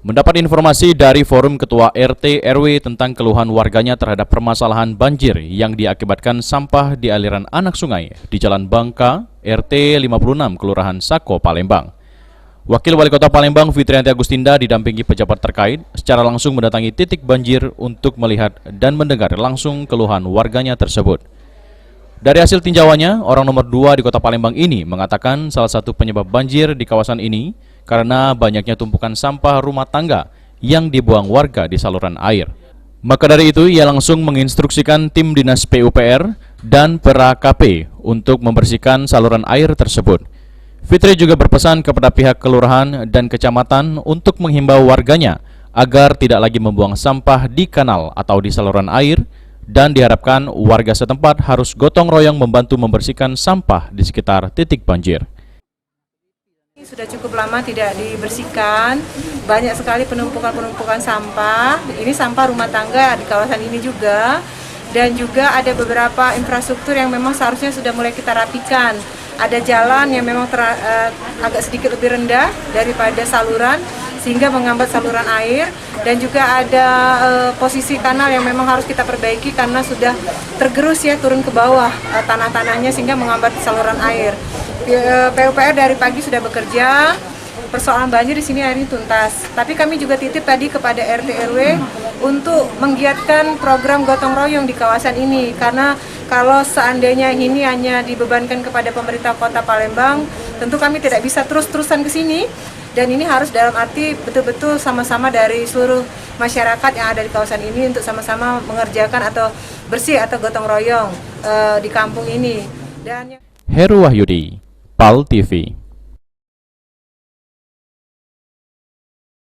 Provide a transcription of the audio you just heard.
Mendapat informasi dari Forum Ketua RT RW tentang keluhan warganya terhadap permasalahan banjir yang diakibatkan sampah di aliran anak sungai di Jalan Bangka, RT 56, Kelurahan Sako, Palembang. Wakil Wali Kota Palembang Fitrianti Agustinda didampingi pejabat terkait secara langsung mendatangi titik banjir untuk melihat dan mendengar langsung keluhan warganya tersebut. Dari hasil tinjauannya, orang nomor 2 di Kota Palembang ini mengatakan salah satu penyebab banjir di kawasan ini karena banyaknya tumpukan sampah rumah tangga yang dibuang warga di saluran air. Maka dari itu, ia langsung menginstruksikan tim Dinas PUPR dan PERAKP untuk membersihkan saluran air tersebut. Fitri juga berpesan kepada pihak kelurahan dan kecamatan untuk menghimbau warganya agar tidak lagi membuang sampah di kanal atau di saluran air, dan diharapkan warga setempat harus gotong royong membantu membersihkan sampah di sekitar titik banjir. Sudah cukup lama tidak dibersihkan, banyak sekali penumpukan sampah. Ini sampah rumah tangga di kawasan ini juga, dan juga ada beberapa infrastruktur yang memang seharusnya sudah mulai kita rapikan. Ada jalan yang memang agak sedikit lebih rendah daripada saluran, sehingga menghambat saluran air, dan juga ada posisi kanal yang memang harus kita perbaiki karena sudah tergerus ya turun ke bawah tanah-tanahnya sehingga menghambat saluran air. PUPR dari pagi sudah bekerja, persoalan banjir di sini hari ini tuntas. Tapi kami juga titip tadi kepada RT RW untuk menggiatkan program gotong royong di kawasan ini, karena kalau seandainya ini hanya dibebankan kepada pemerintah Kota Palembang, tentu kami tidak bisa terus-terusan ke sini. Dan ini harus dalam arti betul-betul sama-sama dari seluruh masyarakat yang ada di kawasan ini untuk sama-sama mengerjakan atau bersih atau gotong royong di kampung ini. Dan Heru Wahyudi, PAL TV.